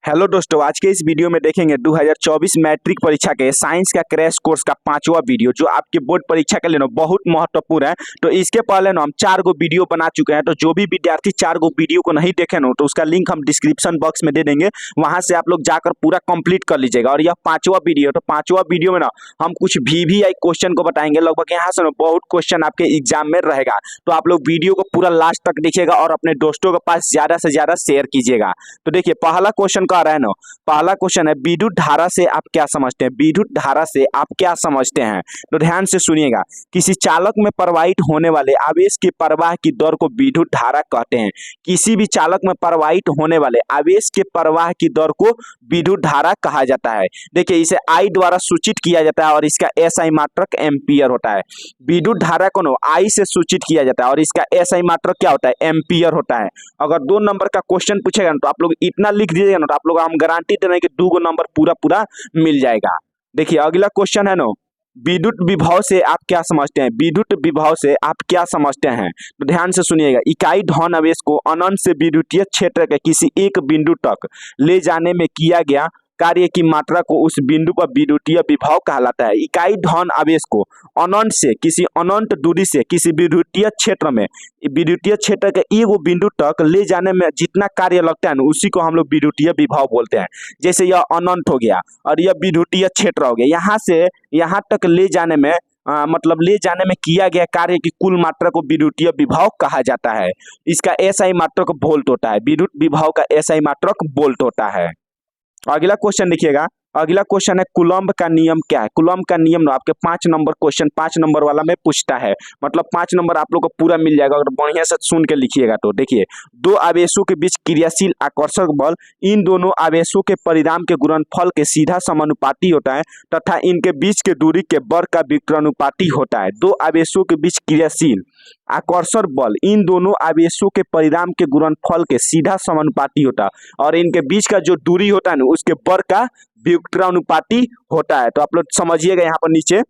Hello दोस्तों, आज के इस वीडियो में देखेंगे 2024 मैट्रिक परीक्षा के साइंस का क्रैश कोर्स का 5वां वीडियो जो आपके बोर्ड परीक्षा के लिए ना बहुत महत्वपूर्ण है। तो इसके पहले ना हम 4 गो वीडियो बना चुके हैं, तो जो भी विद्यार्थी 4 गो वीडियो को नहीं देखे ना तो उसका लिंक हम डिस्क्रिप्शन बॉक्स में दे देंगे, वहां से आप लोग जाकर पूरा कंप्लीट कर लीजिएगा। और यह 5वां वीडियो, तो 5वां वीडियो में ना हम कुछ VVI क्वेश्चन को बताएंगे। लगभग यहाँ से ना बहुत क्वेश्चन आपके एग्जाम में रहेगा, तो आप लोग वीडियो को पूरा लास्ट तक देखिएगा और अपने दोस्तों के पास ज्यादा से ज्यादा शेयर कीजिएगा। तो देखिए पहला क्वेश्चन आ रहा है ना, पहला क्वेश्चन है विद्युत धारा से आप क्या समझते हैं। विद्युत धारा से आप क्या समझते हैं, तो ध्यान से सुनिएगा। किसी चालक में प्रवाहित होने वाले आवेश के प्रवाह की दर को विद्युत धारा कहते हैं। किसी भी चालक में प्रवाहित होने वाले आवेश के प्रवाह की दर को विद्युत धारा कहा जाता है। देखिए इसे I द्वारा सूचित किया जाता है और इसका SI मात्रक एम्पियर होता है। विद्युत धारा को ना I से सूचित किया जाता है और इसका SI मात्रक क्या होता है, एम्पियर होता है। अगर 2 नंबर का क्वेश्चन पूछेगा ना तो आप लोग इतना लिख दीजिएगा ना, तो आप लोग हम गारंटी दे रहे हैं कि 2 गो नंबर पूरा मिल जाएगा। देखिए अगला क्वेश्चन है ना, विद्युत विभव से आप क्या समझते हैं। विद्युत विभव से आप क्या समझते हैं, तो ध्यान से सुनिएगा। इकाई धन आवेश को अनंत से विद्युतीय क्षेत्र के किसी एक बिंदु तक ले जाने में किया गया कार्य की मात्रा को उस बिंदु पर विद्युतीय विभव कहलाता है। इकाई धन आवेश को अनंत से किसी अनंत दूरी से किसी विद्युतीय क्षेत्र में, विद्युतीय क्षेत्र के एक बिंदु तक ले जाने में जितना कार्य लगता है ना उसी को हम लोग विद्युतीय विभव बोलते हैं। जैसे यह अनंत हो गया और यह विद्युतीय क्षेत्र हो गया, यहाँ से यहाँ तक ले जाने में मतलब ले जाने में किया गया कार्य की कुल मात्रा को विद्युतीय विभव कहा जाता है। इसका SI मात्रक वोल्ट होता है। विद्युत विभव का SI मात्रक वोल्ट होता है। अगला क्वेश्चन देखिएगा, अगला क्वेश्चन है कूलम्ब का नियम क्या है। कूलम्ब का नियम ना आपके 5 नंबर क्वेश्चन 5 नंबर वाला में पूछता है, मतलब 5 नंबर आप लोग को पूरा मिल जाएगा अगर बढ़िया से सुन के लिखिएगा। तो देखिए 2 आवेशों के बीच क्रियाशील आकर्षक बल इन दोनों आवेशों के परिणाम के गुणनफल के सीधा समानुपाती होता है तथा इनके बीच के दूरी के वर्ग का व्युत्क्रमानुपाती होता है। 2 आवेशों के बीच क्रियाशील आकर्षक बल इन दोनों आवेशों के परिणाम के गुणनफल के सीधा समानुपाती होता है और इनके बीच का जो दूरी होता है ना उसके वर्ग का व्युत्क्रमानुपाती होता है। तो आप लोग समझिएगा यहाँ पर नीचे,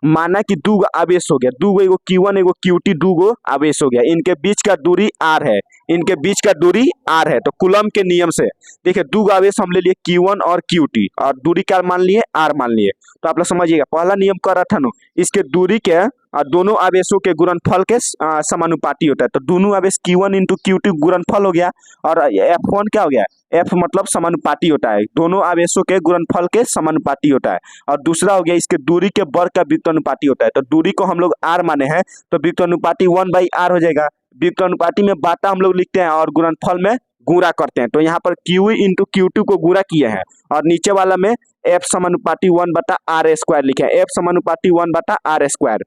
माना कि 2 आवेश हो गया, 2 एगो Q1 एगो Q2 2 गो आवेश हो गया, इनके बीच का दूरी R है, इनके बीच का दूरी R है। तो कूलम्ब के नियम से देखिए 2 आवेश हम ले लिए Q1 और Q2 और दूरी क्या मान लिए, R मान लिए। तो आप लोग समझिएगा पहला नियम कर रहा था ना, इसके दूरी के दोनों आवेशों के गुणनफल के समानुपाती होता है। तो दोनों आवेश Q1 इंटू Q2 गुणनफल हो गया और F1 क्या हो गया, F मतलब समानुपाती होता है, दोनों आवेशों के गुणनफल के समानुपाती होता है। और दूसरा हो गया इसके दूरी के वर्ग का व्युत्क्रमानुपाती होता है। तो दूरी को हम लोग R माने हैं तो व्युत्क्रमानुपाती 1/R हो जाएगा। व्युत्क्रमानुपाती में बाटा हम लोग लिखते हैं और गुणनफल में गुणा करते हैं। तो यहाँ पर Q इंटू Q2 को गुणा किए हैं और नीचे वाला में F समानुपाती 1/R² लिखे हैं, F समानुपाती 1/R²।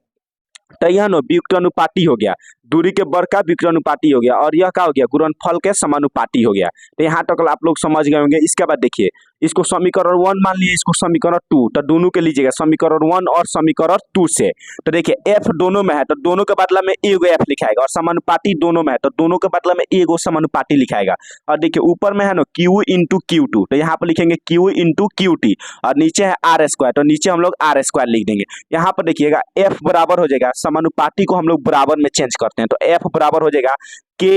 तो यह नो व्युत्क्रमानुपाती हो गया, दूरी के वर्ग का व्युत्क्रमानुपाती हो गया और यह क्या हो गया, गुणनफल के समानुपाती हो गया। तो यहाँ तक आप लोग समझ गए होंगे। इसके बाद देखिए इसको समीकरण 1 मान लिए, इसको समीकरण 2, तो दोनों के लीजिएगा समीकरण 1 और समीकरण 2 से। तो देखिए F दोनों में है तो दोनों के बदला में एगो F लिखाएगा और समानुपाती दोनों में है तो दोनों के बदला में एगो समानुपाती लिखाएगा। और देखिए ऊपर में है ना Q इंटू Q2, तो यहाँ पर लिखेंगे Q इंटू QT और नीचे है R², तो नीचे हम लोग R² लिख देंगे। यहाँ पर देखिएगा F बराबर हो जाएगा, समानुपाती को हम लोग बराबर में चेंज करते हैं तो F बराबर हो जाएगा K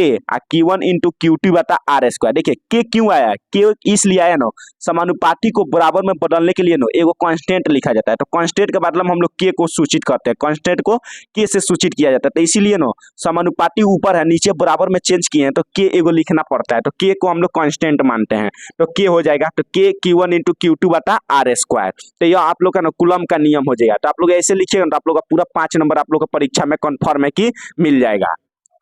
Q1 इंटू Q2 बटा R²। देखिए K क्यों आया, K इसलिए आया ना, समानुपाती को बराबर में बदलने के लिए ना एगो कांस्टेंट लिखा जाता है। तो कांस्टेंट के बदले में हम लोग K को सूचित करते हैं, कांस्टेंट को K से सूचित किया जाता है। तो इसीलिए ना समानुपाती ऊपर है नीचे बराबर में चेंज किए हैं तो K एगो लिखना पड़ता है, तो K को हम लोग कांस्टेंट मानते हैं। तो K हो जाएगा तो K Q1 इंटू Q2 बटा R²। तो यह आप लोग का ना कूलम्ब का नियम हो जाएगा। तो आप लोग ऐसे लिखिएगा तो आप लोग का पूरा 5 नंबर आप लोग का परीक्षा में कन्फर्म है कि मिल जाएगा।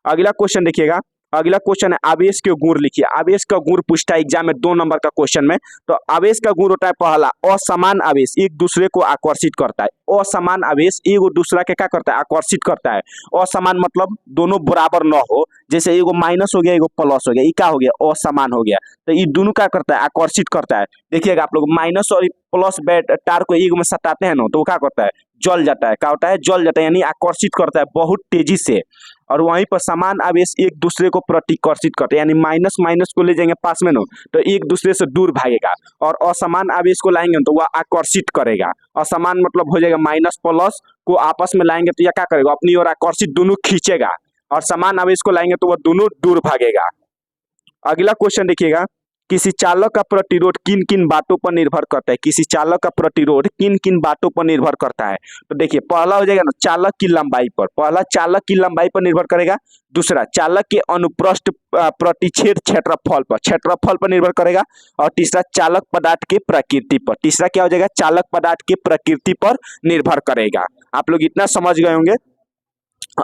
अगला क्वेश्चन देखिएगा, अगला क्वेश्चन है आवेश के गुण लिखिए। आवेश का गुण पूछता है एग्जाम में 2 नंबर का क्वेश्चन में। तो आवेश का गुण होता है पहला, असमान आवेश एक दूसरे को आकर्षित करता है। असमान आवेश एगो दूसरा के क्या करता है, आकर्षित करता है। असमान मतलब दोनों बराबर न हो, जैसे एगो माइनस हो गया एगो प्लस हो गया, ये क्या हो गया, असमान हो गया। तो ये दोनों क्या करता है, आकर्षित करता है। देखिएगा आप लोग माइनस और प्लस बैट तार को एक में सटाते हैं ना तो वो क्या करता है, जल जाता है। क्या होता है, जल जाता है, यानी आकर्षित करता है बहुत तेजी से। और वहीं पर समान आवेश एक दूसरे को प्रतिकर्षित करते हैं, यानी माइनस माइनस को ले जाएंगे पास में नो तो एक दूसरे से दूर भागेगा और असमान आवेश को लाएंगे तो वह आकर्षित करेगा। असमान मतलब हो जाएगा माइनस प्लस को आपस में लाएंगे तो यह क्या करेगा, अपनी ओर आकर्षित दोनों खींचेगा और समान आवेश को लाएंगे तो वह दोनों दूर भागेगा। अगला क्वेश्चन देखिएगा, किसी चालक का प्रतिरोध किन किन बातों पर निर्भर करता है, किसी चालक का प्रतिरोध किन किन बातों पर निर्भर करता है। तो देखिए पहला हो जाएगा ना चालक की लंबाई पर, पहला चालक की लंबाई पर निर्भर करेगा। दूसरा चालक के अनुप्रस्थ प्रतिच्छेद क्षेत्रफल पर निर्भर करेगा। और तीसरा चालक पदार्थ के प्रकृति पर, तीसरा क्या हो जाएगा चालक पदार्थ के प्रकृति पर निर्भर करेगा। आप लोग इतना समझ गए होंगे।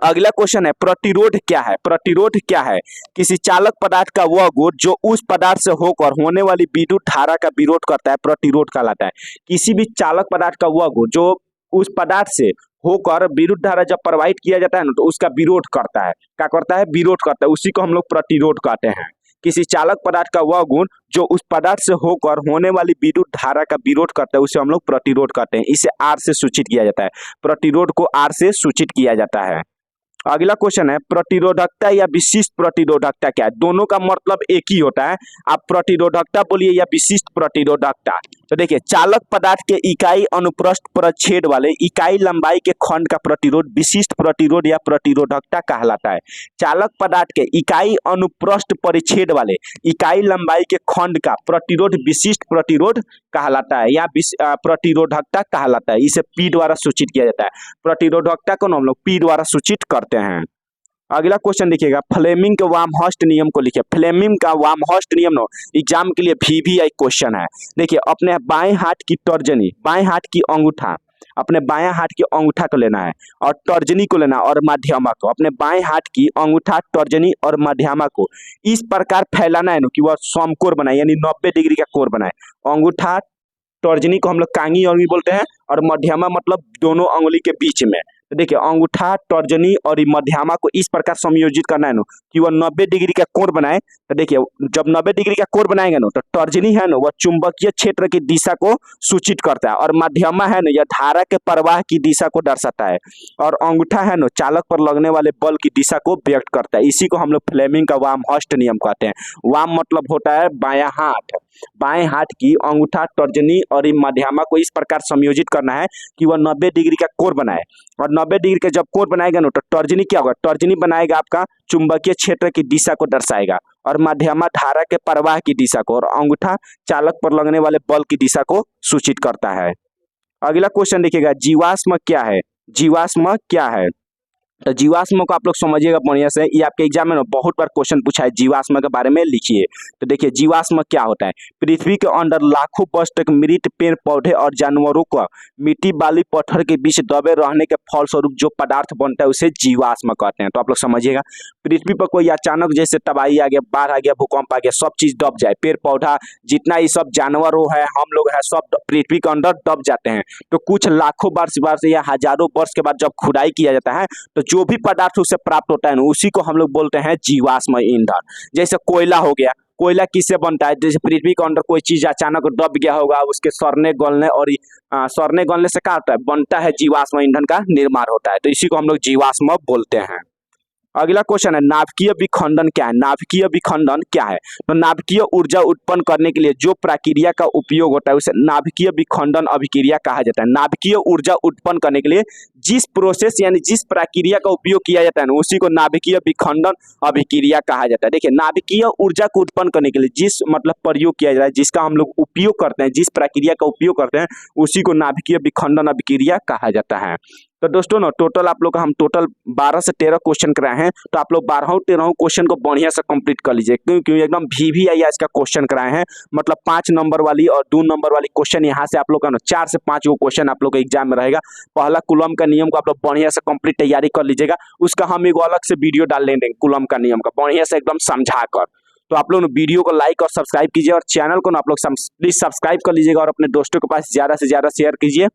अगला क्वेश्चन है प्रतिरोध क्या है। प्रतिरोध क्या है, किसी चालक पदार्थ का वह गुण जो उस पदार्थ से होकर होने वाली विद्युत धारा का विरोध करता है, प्रतिरोध कहलाता है। किसी भी चालक पदार्थ का वह गुण जो उस पदार्थ से होकर विद्युत धारा जब प्रवाहित किया जाता है ना, तो उसका विरोध करता है। क्या करता है, विरोध करता है, उसी को हम लोग प्रतिरोध कहते हैं। किसी चालक पदार्थ का वह गुण जो उस पदार्थ से होकर होने वाली विद्युत धारा का विरोध करता है, उसे हम लोग प्रतिरोध कहते हैं। इसे आर से सूचित किया जाता है, प्रतिरोध को आर से सूचित किया जाता है। अगला क्वेश्चन है प्रतिरोधकता या विशिष्ट प्रतिरोधकता क्या है। दोनों का मतलब एक ही होता है, आप प्रतिरोधकता बोलिए या विशिष्ट प्रतिरोधकता। तो देखिए चालक पदार्थ के इकाई अनुप्रस्थ परिच्छेद वाले इकाई लंबाई के खंड का प्रतिरोध विशिष्ट प्रतिरोध या प्रतिरोधकता कहलाता है। चालक पदार्थ के इकाई अनुप्रस्थ परिच्छेद वाले इकाई लंबाई के खंड का प्रतिरोध विशिष्ट प्रतिरोध कहलाता है या प्रतिरोधकता कहलाता है। इसे पी द्वारा सूचित किया जाता है। प्रतिरोधकता को हम लोग पी द्वारा सूचित करते हैं। अगला क्वेश्चन देखिएगा फ्लेमिंग के वार्महर्स्ट नियम को लिखिए। फ्लेमिंग का वार्महर्स्ट नियम नो एग्जाम के लिए VVI क्वेश्चन है। देखिए अपने बाएं हाथ की तर्जनी, बाएं हाथ की अंगूठा, अपने बाएं हाथ की अंगूठा को लेना है और तर्जनी को लेना और मध्यमा को, अपने बाएं हाथ की अंगूठा तर्जनी और मध्यमा को इस प्रकार फैलाना है कि वह समकोण बनाए यानी 90 डिग्री का कोण बनाए। अंगूठा तर्जनी को हम लोग कांगी अंगुली बोलते हैं और मध्यमा मतलब दोनों अंगुली के बीच में। तो देखिए अंगूठा तर्जनी और मध्यमा को इस प्रकार समायोजित करना है ना कि वह 90 डिग्री का कोण बनाए। तो देखिए जब 90 डिग्री का कोण बनाएंगे ना तो तर्जनी है ना वह चुंबकीय क्षेत्र की दिशा को सूचित करता है और मध्यमा है ना यह धारा के प्रवाह की दिशा को दर्शाता है और अंगूठा है ना चालक पर लगने वाले बल की दिशा को व्यक्त करता है। इसी को हम लोग फ्लेमिंग का वार्महर्स्ट नियम कहते हैं। वार्म मतलब होता है बायां हाथ, बाएं हाथ की अंगूठा तर्जनी और मध्यमा को इस प्रकार समायोजित करना है कि वह 90 डिग्री का कोण बनाए और 90 डिग्री का जब कोण बनाएगा ना तो तर्जनी क्या होगा, तर्जनी बनाएगा आपका चुंबकीय क्षेत्र की दिशा को दर्शाएगा और मध्यमा धारा के प्रवाह की दिशा को और अंगूठा चालक पर लगने वाले बल की दिशा को सूचित करता है। अगला क्वेश्चन देखिएगा जीवाश्म क्या है। जीवाश्म क्या है, तो जीवाश्म को आप लोग समझिएगा बढ़िया से, ये आपके एग्जाम में बहुत बार क्वेश्चन पूछा है। जीवाश्म के बारे में लिखिए। तो देखिए जीवाश्म क्या होता है, पृथ्वी के अंदर लाखों वर्ष तक मृत पेड़ पौधे और जानवरों को मिट्टी बाली पत्थर के बीच दबे रहने के फलस्वरूप जो पदार्थ बनता है उसे जीवाश्म कहते हैं। तो आप लोग समझिएगा पृथ्वी पर कोई अचानक जैसे तबाही आ गया, बाढ़ आ गया, भूकंप आ गया, सब चीज दब जाए, पेड़ पौधा जितना ही सब जानवर है हम लोग है सब पृथ्वी के अंदर दब जाते हैं। तो कुछ लाखों वर्ष या हजारों वर्ष के बाद जब खुदाई किया जाता है तो जो भी पदार्थ उससे प्राप्त होता है ना उसी को हम लोग बोलते हैं जीवाश्म ईंधन। जैसे कोयला हो गया, कोयला किससे बनता है, जैसे पृथ्वी के अंदर कोई चीज अचानक दब गया होगा, उसके सड़ने गलने और सड़ने गलने से क्या होता है, बनता है जीवाश्म ईंधन का निर्माण होता है। तो इसी को हम लोग जीवाश्म बोलते हैं। अगला क्वेश्चन है नाभिकीय विखंडन क्या है। नाभिकीय विखंडन क्या है, तो नाभिकीय ऊर्जा उत्पन्न करने के लिए जो प्रक्रिया का उपयोग होता है उसे नाभिकीय विखंडन अभिक्रिया कहा जाता है। नाभिकीय ऊर्जा उत्पन्न करने के लिए जिस प्रोसेस यानी जिस प्रक्रिया का उपयोग किया जाता है ना उसी को नाभिकीय विखंडन अभिक्रिया कहा जाता है। देखिए नाभिकीय ऊर्जा को उत्पन्न करने के लिए जिस मतलब प्रयोग किया जाता है, जिसका हम लोग उपयोग करते हैं, जिस प्रक्रिया का उपयोग करते हैं उसी को नाभिकीय विखंडन अभिक्रिया कहा जाता है। तो दोस्तों ना टोटल आप लोग का हम टोटल 12 से 13 क्वेश्चन कराए हैं। तो आप लोग 12 क्वेश्चन को बढ़िया से कंप्लीट कर लीजिए क्योंकि एकदम VVI इसका क्वेश्चन कराए हैं। मतलब 5 नंबर वाली और 2 नंबर वाली क्वेश्चन यहाँ से आप लोग का ना 4 से 5 वो क्वेश्चन आप लोग का एग्जाम में रहेगा। पहला कूलम का नियम को आप लोग बढ़िया से कंप्लीट तैयारी कर लीजिएगा, उसका हम एक अलग से वीडियो डाल देंगे कूलम का नियम का बढ़िया से एकदम समझा कर। तो आप लोग वीडियो को लाइक और सब्सक्राइब कीजिए और चैनल को ना आप लोग प्लीज सब्सक्राइब कर लीजिएगा और अपने दोस्तों के पास ज्यादा से ज्यादा शेयर कीजिए।